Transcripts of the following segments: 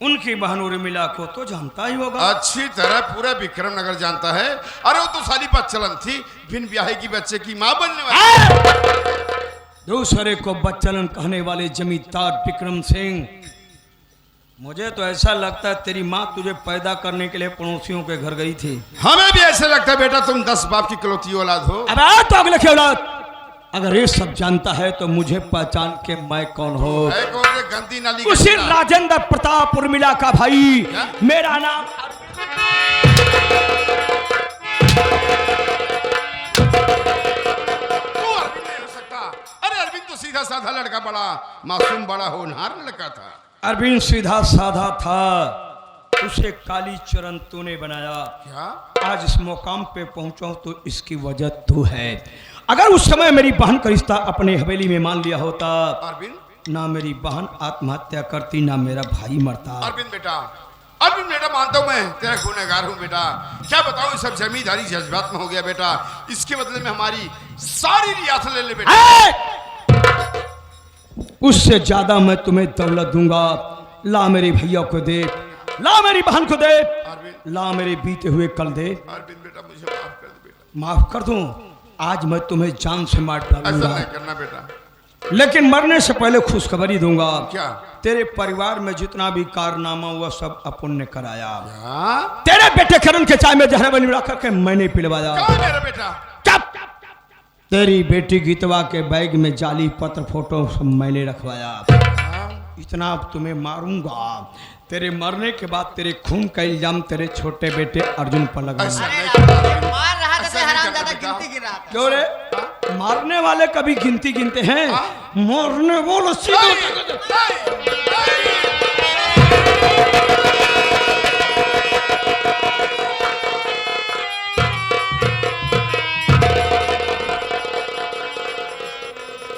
उनकी बहन उर्मिला को तो जानता ही होगा। अच्छी तरह पूरा विक्रम नगर जानता है। अरे वो तो साली बच्चलन थी, बिन ब्याहे की बच्चे की माँ बनने वाली। दूसरे को बच्चलन कहने वाले जमींदार विक्रम सिंह, मुझे तो ऐसा लगता है तेरी माँ तुझे पैदा करने के लिए पड़ोसियों के घर गई थी। हमें भी ऐसे लगता है बेटा तुम 10 बाप की इकलौती औलाद हो। अब तो अगले की औलाद अगर ये सब जानता है तो मुझे पहचान के मैं कौन हो। है कौन रे गंदी नाली का उसी बेटा? राजेंद्र प्रताप उर्मिला का भाई। क्या? मेरा नाम तू अरविंद नहीं हो सकता। अरे अरविंद तो सीधा साधा लड़का, बड़ा मासूम, बड़ा होनहार लड़का था। अरविंद सीधा साधा था, उसे काली चरण तूने बनाया। क्या? आज इस मुकाम पे पहुंचा तो इसकी वजह तू है। अगर उस समय मेरी बहन का रिश्ता अपने हवेली में मान लिया होता, अरविंद, ना मेरी बहन आत्महत्या करती ना मेरा भाई मरता। अरविंद बेटा, अरविंद बेटा, मानता हूं मैं तेरा गुनहगार हूं बेटा। क्या बताऊं, सब जमींदारी जज्बात में हो गया बेटा। इसके बदले में हमारी सारी रियासत ले ले बेटा। उससे ज्यादा मैं तुम्हें दौलत दूंगा। ला मेरे भैया को दे, ला मेरी बहन को दे, अरविंद, ला मेरे बीते हुए कल दे। अरविंद बेटा, मुझे माफ कर दे बेटा। माफ कर दूं, आज मैं तुम्हें जान से मार ऐसा डालूंगा, नहीं करना बेटा। लेकिन मरने से पहले खुशखबरी दूंगा। क्या? तेरे परिवार में जितना भी कारनामा हुआ सब अपन ने कराया। हाँ? तेरे बेटे करण के चाय में जहर बनी मिला करके मैंने पिलवाया। कौन मेरा बेटा? चुप! तेरी बेटी गीतवा के बैग में जाली पत्र फोटो सब मैंने रखवाया। हाँ? इतना अब तुम्हें मारूंगा, तेरे मरने के बाद तेरे खून का इल्जाम तेरे छोटे बेटे अर्जुन पर ऐसा लगाऊंगा। नहीं करना। मार रहा था ऐसा तो नहीं हराम करना ज्यादा बेटा। गिनती गिर रहा था। क्यों रे? मारने वाले कभी गिनती गिनते हैं? मरने वाले सीधे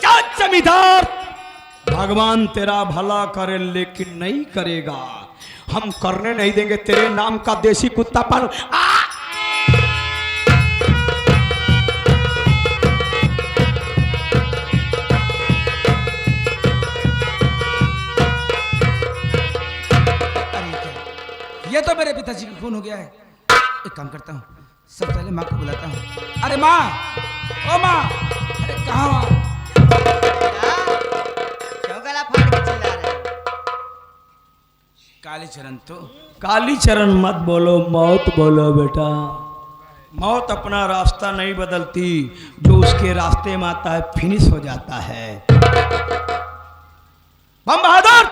क्या जमींदार, भगवान तेरा भला करे लेकिन नहीं करेगा। हम करने नहीं देंगे तेरे नाम का देसी कुत्ता पाल। ये तो मेरे पिताजी का खून हो गया है। एक काम करता हूँ, सबसे पहले माँ को बुलाता हूँ। अरे माँ, ओ माँ, अरे कहाँ माँ? क्यों गला फाड़ के चिल्ला रहे? कालीचरण तो कालीचरण मत बोलो, मौत बोलो बेटा। मौत अपना रास्ता नहीं बदलती, जो उसके रास्ते में आता है फिनिश हो जाता है। बम बहादुर,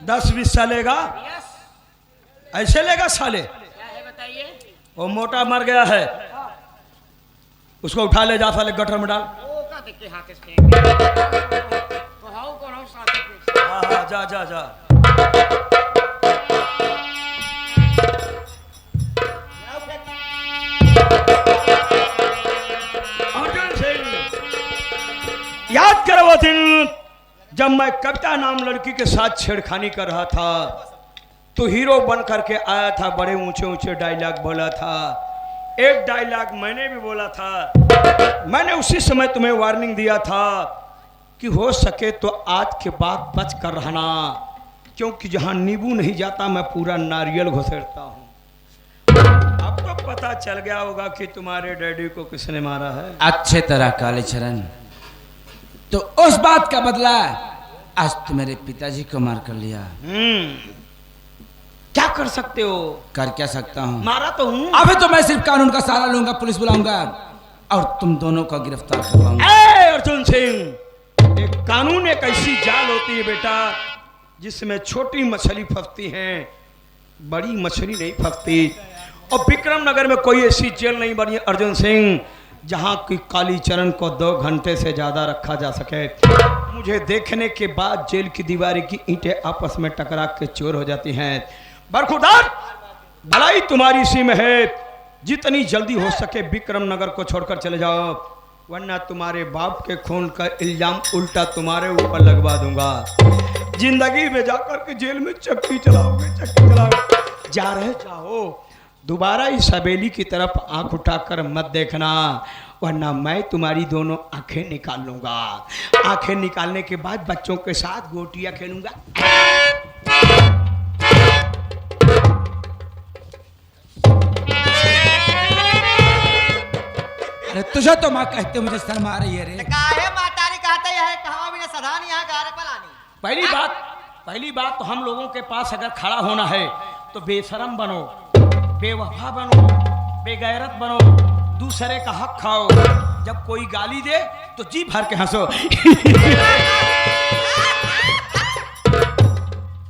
दस 20 लेगा? ऐसे लेगा साले? क्या है बताइए? वो मोटा मर गया है, उसको उठा ले जा, साले गटर में डाल। ओ का देखे हाथ से फेंक दे। तो हाउ कौन हो साथ में? हाँ हाँ, जा जा जा। अर्जुन सिंह, याद करो वो दिन जब मैं कविता नाम लड़की के साथ छेड़खानी कर रहा था, तो हीरो बन करके आया था, बड़े ऊंचे ऊंचे डायलॉग बोला था। एक डायलॉग मैंने भी बोला था। मैंने उसी समय तुम्हें वार्निंग दिया था कि हो सके तो आज के बाद बच कर रहना, क्योंकि जहां नींबू नहीं जाता मैं पूरा नारियल घुसेड़ता हूं। अब तो पता चल गया होगा कि तुम्हारे डैडी को किसने मारा है। अच्छे तरह कालीचरण, तो उस बात का बदला आज तो मेरे पिताजी को मार कर लिया। क्या कर सकते हो? कर क्या सकता हूँ? मारा तो हूं। अभी तो मैं सिर्फ कानून का सहारा लूंगा, पुलिस बुलाऊंगा और तुम दोनों को गिरफ्तार करवाऊंगा। ए अर्जुन सिंह, एक कानून एक ऐसी जाल होती है बेटा, जिसमें छोटी मछली फंसती है, बड़ी मछली नहीं फंसती। और विक्रम नगर में कोई ऐसी जेल नहीं बनी अर्जुन सिंह जहां की कालीचरण को 2 घंटे से ज्यादा रखा जा सके। मुझे देखने के बाद जेल की दीवार की ईंटें आपस में टकरा के चोर हो जाती हैं। बरखुरदार, भलाई तुम्हारी इसी में है, जितनी जल्दी हो सके विक्रम नगर को छोड़कर चले जाओ, वरना तुम्हारे बाप के खून का इल्जाम उल्टा तुम्हारे ऊपर लगवा दूंगा। जिंदगी में जाकर के जेल में चक्की चलाओगे, चक्की चलाओगे। जा रहे जाओ, दोबारा इस हवेली की तरफ आंख उठाकर मत देखना, वरना मैं तुम्हारी दोनों आंखें निकाल लूंगा। आंखें निकालने के बाद बच्चों के साथ गोटियां खेलूंगा। अरे तुझे तो माँ कहते मुझे शर्म आ रही है रे। काहे मातारी कहते है कहवा बिना सधान यहाँ गारे पर आनी। पहली बात तो हम लोगों के पास अगर खड़ा होना है तो बेशरम बनो, बेवफा बनो, बेगैरत बनो, दूसरे का हक खाओ। जब कोई गाली दे तो जी भर के हंसो।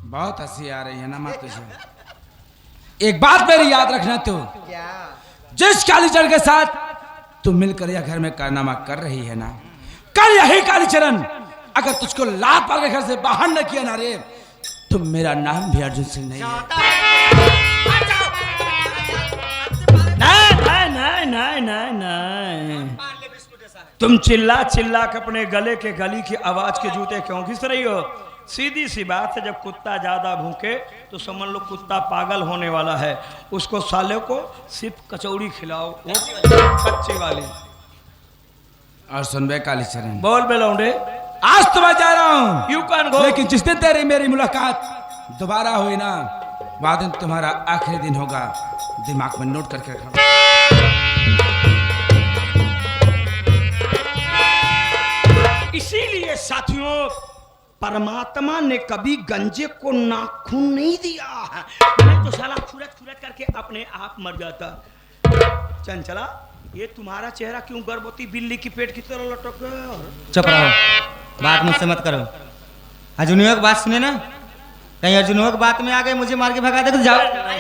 बहुत हंसी आ रही है ना माँ तुझे। एक बात मेरी याद रखना, तू क्या? जिस कालीचरण के साथ तू मिलकर यह घर में कारनामा कर रही है ना, कल यही कालीचरण अगर तुझको लात मार के घर से बाहर न किया ना रे, तो मेरा नाम भी अर्जुन सिंह नहीं है। नहीं। तुम चिल्ला चिल्ला के अपने गले के गली की आवाज के जूते क्यों घिस रही हो? सीधी सी बात है, जब कुत्ता ज्यादा भूखे तो समझ लो कुत्ता पागल होने वाला है। उसको साले को सिर्फ कचौड़ी खिलाओ, वो कच्ची वाली। और सुन बे कालीचरण, बोल बेलौंडे, आज तो मैं जा रहा हूँ, यू कैन गो। लेकिन जिस दिन तेरी मेरी मुलाकात दोबारा हुई ना, वह दिन तुम्हारा आखिरी दिन होगा। दिमाग में नोट करके रखना। इसीलिए साथियों, परमात्मा ने कभी गंजे को नाखून नहीं दिया है, नहीं तो साला खुरच खुरच करके अपने आप मर जाता। चंचला, ये तुम्हारा चेहरा क्यों गर्भवती बिल्ली की पेट की तरह लटक गया? चुप रहो, बात मुझसे मत करो। अर्जुनियों की बात सुने ना, कहीं अर्जुनियों की बात में आ गए मुझे मार के भगा दे तो जाओ।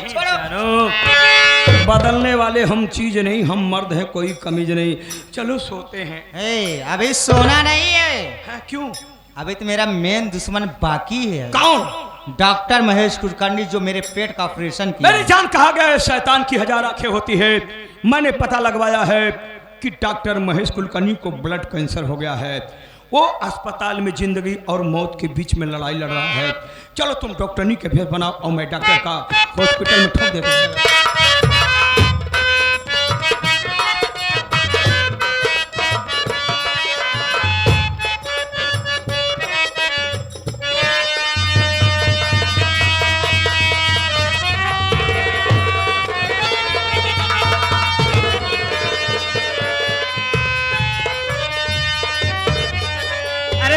छोड़ो। बदलने वाले हम चीज नहीं, हम मर्द हैं, कोई कमीज नहीं। चलो सोते हैं। अभी सोना नहीं है, हाँ, क्यों? अभी तो मेरा मेन दुश्मन बाकी है। कौन? डॉक्टर महेश कुलकर्णी, जो मेरे पेट का ऑपरेशन किया। मेरी जान, कहा गया है शैतान की 1000 आंखें होती है। मैंने पता लगवाया है कि डॉक्टर महेश कुलकर्णी को ब्लड कैंसर हो गया है। वो अस्पताल में जिंदगी और मौत के बीच में लड़ाई लड़ रहा है। चलो तुम डॉक्टरनी के भेष बनाओ और मैं डॉक्टर का हॉस्पिटल में ठोक देता हूं।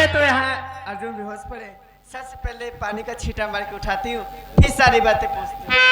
तो यहाँ अर्जुन बेहोश पड़े, सबसे पहले पानी का छींटा मार के उठाती हूँ, फिर सारी बातें पूछती हूँ।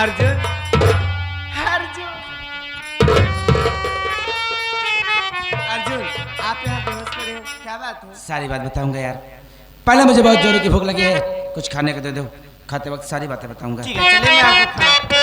अर्जुन, अर्जुन, अर्जुन, आप यहाँ बेहोश पड़े हो, क्या बात है? सारी बात बताऊंगा यार, पहले मुझे बहुत जोरों की भूख लगी है, कुछ खाने को दे दो। खाते वक्त सारी बातें बताऊंगा। ठीक है, चलिए मैं आपको खाना।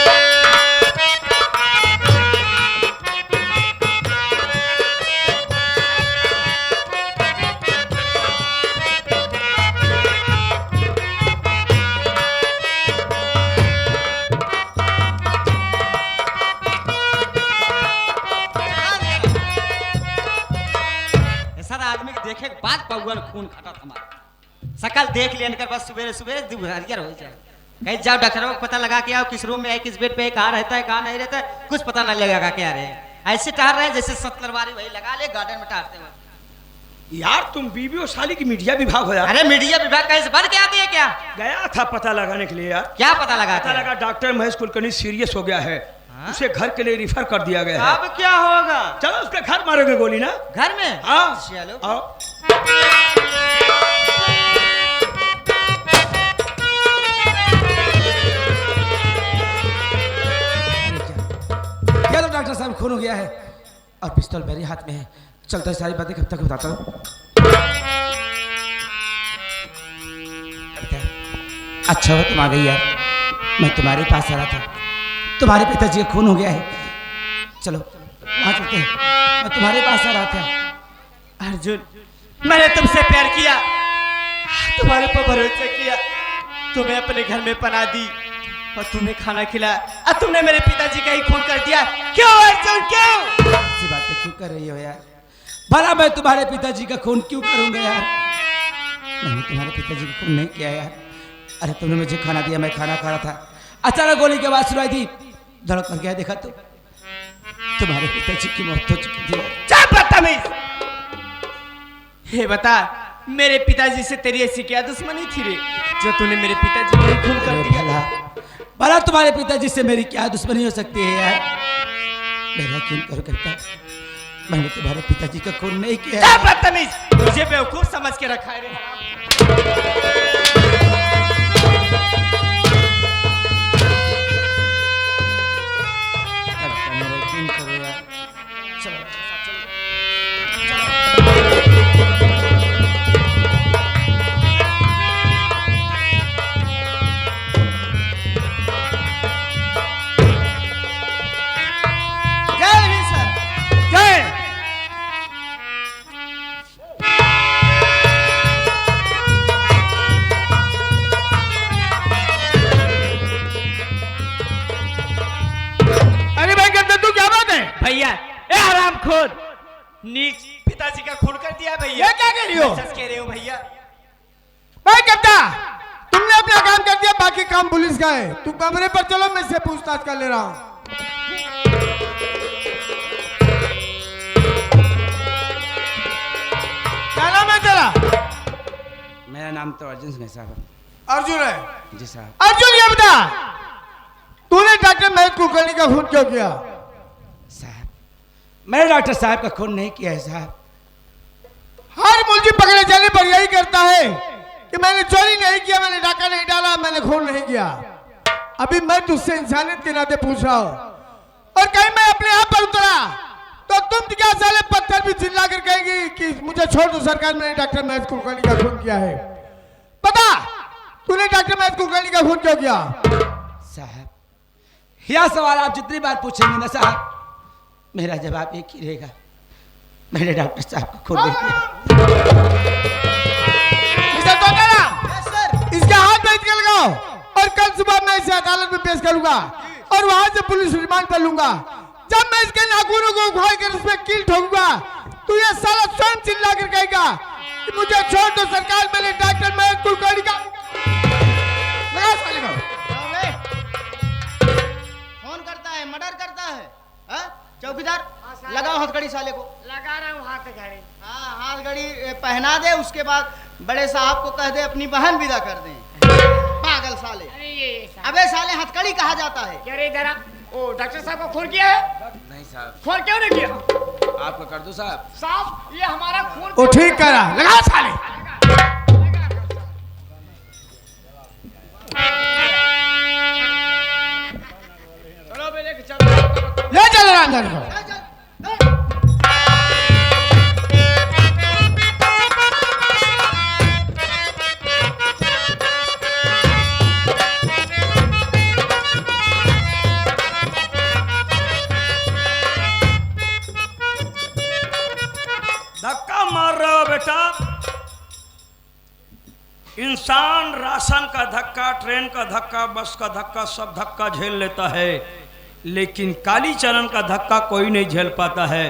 देखे बाद पौगल खून खटा हमारा सकल देख लेने कर बस सुबह सुबह दुपहरिया हो जाए। कहीं जाओ डॉक्टरों को पता लगा के आओ किस रूम में है, किस बेड पे है, कहाँ रहता है, कहाँ नहीं रहता है, कुछ पता नहीं लगा के आ रहे हैं। ऐसे टहल रहे हैं जैसे सतलवारी वही लगा ले गार्डन में टहलते वक्त। यार तुम बीबी और साली की मीडिया विभाग हो यार। अरे मीडिया विभाग कहीं से बन के आती है क्या? गया था पता लगाने के लिए यार। क्या पता लगा? पता लगा डॉक्टर महेश कुलकर्णी सीरियस हो गया है। उसे घर के लिए रिफर कर दिया गया है। अब क्या होगा? चलो उसके घर मारोगे गोली ना? घर में? हाँ चलो आओ। क्या तो डॉक्टर साहब खून हो गया है और पिस्तौल मेरे हाथ में है। चलता है सारी बातें कब तक बताता हूँ। अच्छा हो तुम आ गई यार, मैं तुम्हारे पास आ रहा था, तुम्हारे पिताजी का खून हो गया है, चलो वहाँ चलते हैं, मैं तुम्हारे पास आ रहा था। अर्जुन, मैंने तुमसे प्यार किया, तुम्हारे पर भरोसा किया, तुम्हें अपने घर में पनाह दी और तुम्हें खाना खिलाया, और तुमने मेरे पिताजी का ही खून कर दिया। क्यों अर्जुन, क्यों? ऐसी बातें क्यों कर रही हो यार? भला मैं तुम्हारे पिताजी का खून क्यों करूंगा यार? मैंने तुम्हारे पिताजी का खून नहीं किया यार। अरे तुमने मुझे खाना दिया, मैं खाना खा रहा था, अचानक गोली की आवाज सुनाई थी, धड़क कर गया, देखा तो तुम्हारे पिताजी की मौत हो चुकी थी। चुप बदतमीज! हे बता, मेरे पिताजी से तेरी ऐसी क्या दुश्मनी थी रे, जो तूने मेरे पिताजी को ही खून कर दिया? भला भला तुम्हारे पिताजी से मेरी क्या दुश्मनी हो सकती है यार? मेरा यकीन करो करता, मैंने तुम्हारे पिताजी का खून नहीं किया। चुप बदतमीज! मुझे बेवकूफ समझ के रखा है रे। मेरा यकीन करो यार, चलो जय हिंद सर, जय। अरे भाई कहते तू क्या बात है? भैया, ए हरामखोर, नीच पिताजी का खून कर दिया भैया। ये क्या कह रही हो? सच कह रहे हो भैया। भाई कहता, तुमने अपना काम कर दिया, बाकी काम पुलिस का है। तू कमरे पर चलो, मैं इससे पूछताछ कर ले रहा हूँ। क्या नाम है तेरा? मेरा नाम तो अर्जुन सिंह है साहब। अर्जुन है? जी साहब। अर्जुन ये बता, तूने डॉक्टर महेश कुलकर्णी का खून क्यों किया? साहब, मैंने डॉक्टर साहब का खून नहीं किया है साहब। हर मुल्की पकड़े जाने पर यही करता है कि मैंने चोरी नहीं किया, मैंने डाका नहीं डाला, मैंने खून नहीं किया। अभी मैं तुझसे इंसानियत के नाते पूछ रहा हूँ, और कहीं मैं अपने आप पर उतरा तो तुम क्या साले पत्थर भी चिल्ला कर कहेंगी कि मुझे छोड़ दो सरकार, मैंने डॉक्टर महेश कुलकर्णी का खून किया है। पता तूने डॉक्टर महेश कुलकर्णी का खून क्यों किया? साहब, यह सवाल आप जितनी बार पूछेंगे ना साहब, मेरा जवाब एक ही रहेगा, मैंने डॉक्टर साहब का खून नहीं किया। मिस्टर तोतेला, इसके हाथ में इसके लगाओ, और कल सुबह मैं इसे अदालत में पेश करूंगा और वहां से पुलिस रिमांड पर लूंगा। जब मैं इसके नाखूनों को उखाड़ कर उसमें कील ठोकूंगा तो ये साला स्वयं चिल्ला कर कहेगा कि मुझे छोड़ दो सरकार, मैंने डॉक्टर महेश कुलकर्णी का। लगा साले को। फोन करता है, मर्डर करता है, हाँ? चौकीदार, लगाओ हथकड़ी साले को। लगा रहा हूँ हाथ घड़ी। हाँ, हाथ घड़ी पहना दे, उसके बाद बड़े साहब को कह दे अपनी बहन विदा कर दें। पागल साले। अरे ये साहब। अबे साले, हथकड़ी कहा जाता है। क्या रे इधर आ। ओ डॉक्टर साहब को खून किया है? नहीं साहब। खून क्यों नहीं किया? आपको कर दूं साहब? साहब, ये हमारा खून। वो ठीक करा, लगा साले। चलो बेटे, चलो। ले चल रहा अंदर को। धक्का मार रहे हो बेटा। इंसान राशन का धक्का, ट्रेन का धक्का, बस का धक्का, सब धक्का झेल लेता है, लेकिन कालीचरण का धक्का कोई नहीं झेल पाता है।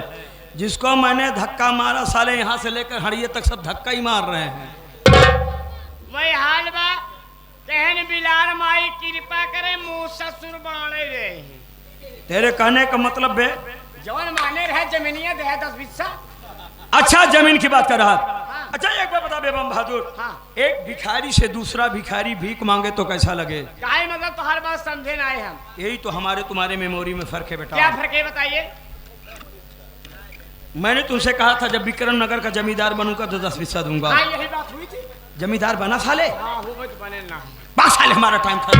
जिसको मैंने धक्का मारा, साले यहाँ से लेकर हड़िये तक सब धक्का ही मार रहे हैं। वही हाल बा, कहन बिलार माई कृपा करे, मुंह ससुर बाणे रे। तेरे कहने का मतलब बे? जवन माने रहे जमीनिया दे 10 बिस्सा। अच्छा, जमीन की बात कर रहा। अच्छा एक बात बता बेगम बहादुर, हाँ। एक भिखारी से दूसरा भिखारी भीख मांगे तो कैसा लगे? काहे मतलब तो हर बात समझे ना आए हम। यही तो हमारे तुम्हारे मेमोरी में फर्क है बेटा। क्या फर्क है बताइए? मैंने तुमसे कहा था जब विक्रम नगर का जमींदार बनूंगा तो 10 हिस्सा दूंगा। हाँ, यही बात हुई थी। जमींदार बना साले? हाँ, हो तो बने ना। बस साले, हमारा टाइम था।